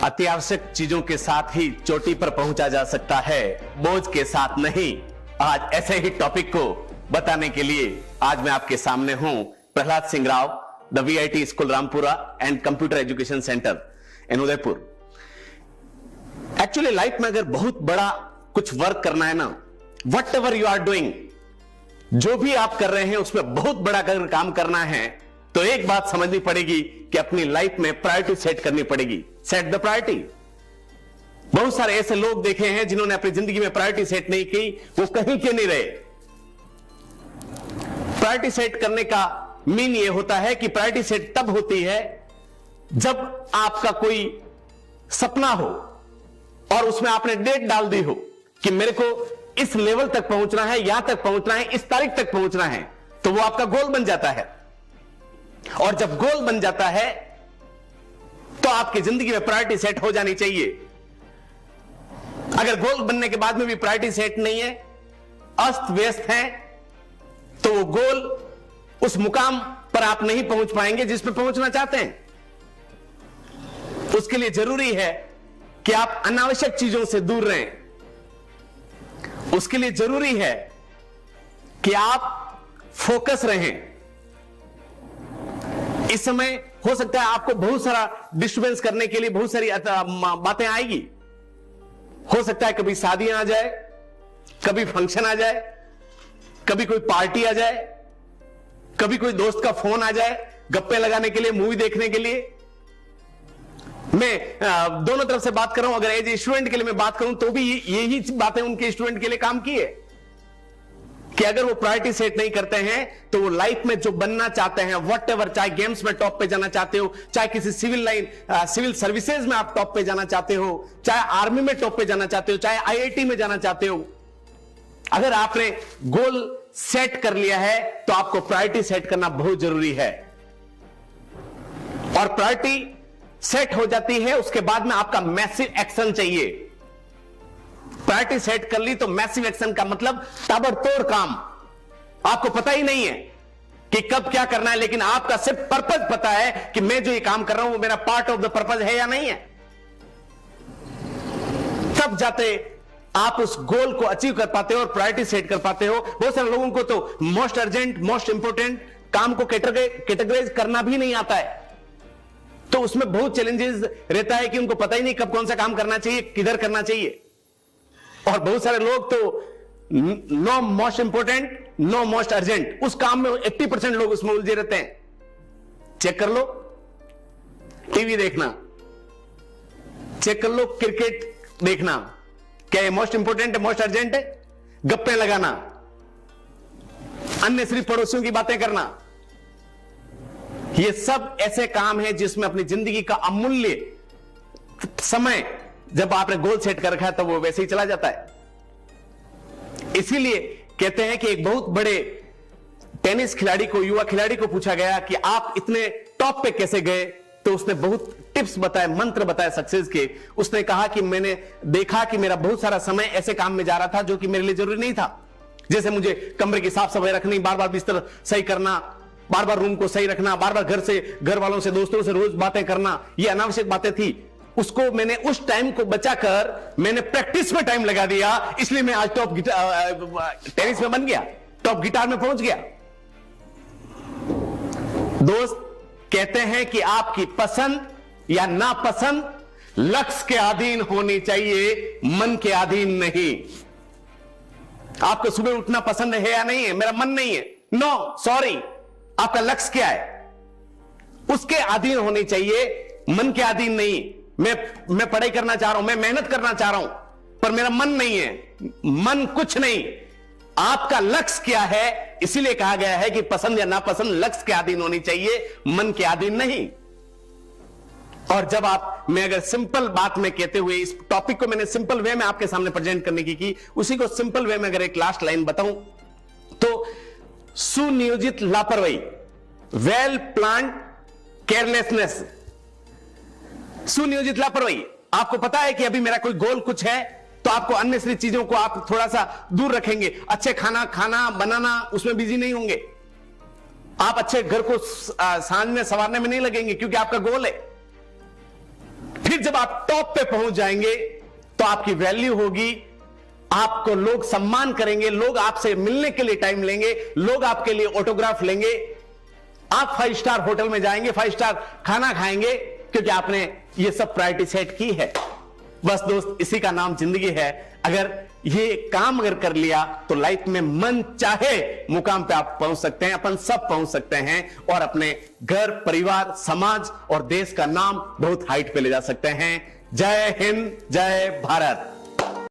अत्यावश्यक चीजों के साथ ही चोटी पर पहुंचा जा सकता है, बोझ के साथ नहीं। आज ऐसे ही टॉपिक को बताने के लिए आज मैं आपके सामने हूं, Prahlad Singh Rao, the VIT school Rampura and computer education centre in Udaipur. Actually life में अगर बहुत बड़ा कुछ वर्क करना है ना, whatever you are doing, जो भी आप कर रहे हैं उसमें बहुत बड़ा अगर काम करना है तो एक बात समझनी पड़ेगी कि अपनी लाइफ में प्रायोरिटी सेट करनी पड़ेगी। Set the priority. बहुत सारे ऐसे लोग देखे हैं जिन्होंने अपनी जिंदगी में प्रायोरिटी सेट नहीं की, वो कहीं के नहीं रहे। प्रायोरिटी सेट करने का मीन ये होता है कि प्रायोरिटी सेट तब होती है जब आपका कोई सपना हो और उसमें आपने डेट डाल दी हो कि मेरे को इस लेवल तक पहुंचना है, यहां तक पहुंचना है, इस तारीख तक पहुंचना है, तो वो आपका गोल बन जाता है। और जब गोल बन जाता है तो आपकी जिंदगी में प्रायोरिटी सेट हो जानी चाहिए। अगर गोल बनने के बाद में भी प्रायोरिटी सेट नहीं है, अस्त व्यस्त है, तो वो गोल उस मुकाम पर आप नहीं पहुंच पाएंगे जिस पर पहुंचना चाहते हैं। उसके लिए जरूरी है कि आप अनावश्यक चीजों से दूर रहें। उसके लिए जरूरी है कि आप फोकस रहें। इस समय हो सकता है आपको बहुत सारा डिस्टर्बेंस करने के लिए बहुत सारी बातें आएगी। हो सकता है कभी शादियां आ जाए, कभी फंक्शन आ जाए, कभी कोई पार्टी आ जाए, कभी कोई दोस्त का फोन आ जाए गप्पे लगाने के लिए, मूवी देखने के लिए। मैं दोनों तरफ से बात कर रहा हूं। अगर एज स्टूडेंट के लिए मैं बात करूं तो भी यही बातें उनके स्टूडेंट के लिए काम की है कि अगर वो प्रायोरिटी सेट नहीं करते हैं तो वो लाइफ में जो बनना चाहते हैं, वट एवर, चाहे गेम्स में टॉप पे जाना चाहते हो, चाहे किसी सिविल सर्विसेज में आप टॉप पे जाना चाहते हो, चाहे आर्मी में टॉप पे जाना चाहते हो, चाहे IIT में जाना चाहते हो, अगर आपने गोल सेट कर लिया है तो आपको प्रायोरिटी सेट करना बहुत जरूरी है। और प्रायोरिटी सेट हो जाती है, उसके बाद में आपका मैसिव एक्शन चाहिए। प्रायोरिटी सेट कर ली तो मैसिव एक्शन का मतलब ताबड़तोड़ काम। आपको पता ही नहीं है कि कब क्या करना है, लेकिन आपका सिर्फ पर्पस पता है कि मैं जो ये काम कर रहा हूं वो मेरा पार्ट ऑफ द पर्पस है या नहीं है। तब जाते आप उस गोल को अचीव कर पाते हो और प्रायोरिटी सेट कर पाते हो। बहुत सारे लोगों को तो मोस्ट अर्जेंट, मोस्ट इंपोर्टेंट काम को कैटेगराइज करना भी नहीं आता है, तो उसमें बहुत चैलेंजेस रहता है कि उनको पता ही नहीं कब कौन सा काम करना चाहिए, किधर करना चाहिए। और बहुत सारे लोग तो know most important, know most urgent, उस काम में 80% लोग उसमें उलझे रहते हैं। चेक कर लो टीवी देखना, चेक कर लो क्रिकेट देखना, क्या ये मोस्ट इंपोर्टेंट है, मोस्ट अर्जेंट है? गप्पे लगाना, अन्य सिर्फ पड़ोसियों की बातें करना, ये सब ऐसे काम हैं जिसमें अपनी जिंदगी का अमूल्य समय जब आपने गोल सेट कर रखा है तो वो वैसे ही चला जाता है। इसीलिए कहते हैं कि एक बहुत बड़े टेनिस खिलाड़ी को, युवा खिलाड़ी को पूछा गया कि आप इतने टॉप पे कैसे गए, तो उसने बहुत टिप्स बताए, मंत्र बताए सक्सेस के। उसने कहा कि मैंने देखा कि मेरा बहुत सारा समय ऐसे काम में जा रहा था जो कि मेरे लिए जरूरी नहीं था। जैसे मुझे कमरे की साफ सफाई रखनी, बार बार बिस्तर सही करना, बार बार रूम को सही रखना, बार बार घर वालों से, दोस्तों से रोज बातें करना, ये अनावश्यक बातें थी। उसको मैंने उस टाइम को बचाकर मैंने प्रैक्टिस में टाइम लगा दिया, इसलिए मैं आज टॉप टेनिस में बन गया, टॉप गिटार में पहुंच गया। दोस्त कहते हैं कि आपकी पसंद या नापसंद लक्ष्य के अधीन होनी चाहिए, मन के अधीन नहीं। आपको सुबह उठना पसंद है या नहीं है? मेरा मन नहीं है, नो सॉरी। आपका लक्ष्य क्या है? उसके अधीन होनी चाहिए, मन के अधीन नहीं। मैं पढ़ाई करना चाह रहा हूं, मैं मेहनत करना चाह रहा हूं, पर मेरा मन नहीं है। मन कुछ नहीं, आपका लक्ष्य क्या है? इसीलिए कहा गया है कि पसंद या नापसंद लक्ष्य के अधीन होनी चाहिए, मन के अधीन नहीं। और जब मैं अगर सिंपल बात में कहते हुए इस टॉपिक को मैंने सिंपल वे में आपके सामने प्रेजेंट करने की उसी को सिंपल वे में अगर एक लास्ट लाइन बताऊं तो सुनियोजित लापरवाही, वेल प्लान्ड केयरलेसनेस। सुनियोजित लापरवाही, आपको पता है कि अभी मेरा कोई गोल कुछ है तो आपको अन्य सारी चीजों को आप थोड़ा सा दूर रखेंगे। अच्छे खाना बनाना उसमें बिजी नहीं होंगे, आप अच्छे घर को सांझ में संवारने में नहीं लगेंगे क्योंकि आपका गोल है। फिर जब आप टॉप पे पहुंच जाएंगे तो आपकी वैल्यू होगी, आपको लोग सम्मान करेंगे, लोग आपसे मिलने के लिए टाइम लेंगे, लोग आपके लिए ऑटोग्राफ लेंगे, आप 5 स्टार होटल में जाएंगे, 5 स्टार खाना खाएंगे, क्योंकि आपने ये सब प्रायोरिटी सेट की है। बस दोस्त, इसी का नाम जिंदगी है। अगर ये काम अगर कर लिया तो लाइफ में मन चाहे मुकाम पे आप पहुंच सकते हैं, अपन सब पहुंच सकते हैं और अपने घर, परिवार, समाज और देश का नाम बहुत हाइट पे ले जा सकते हैं। जय हिंद, जय भारत।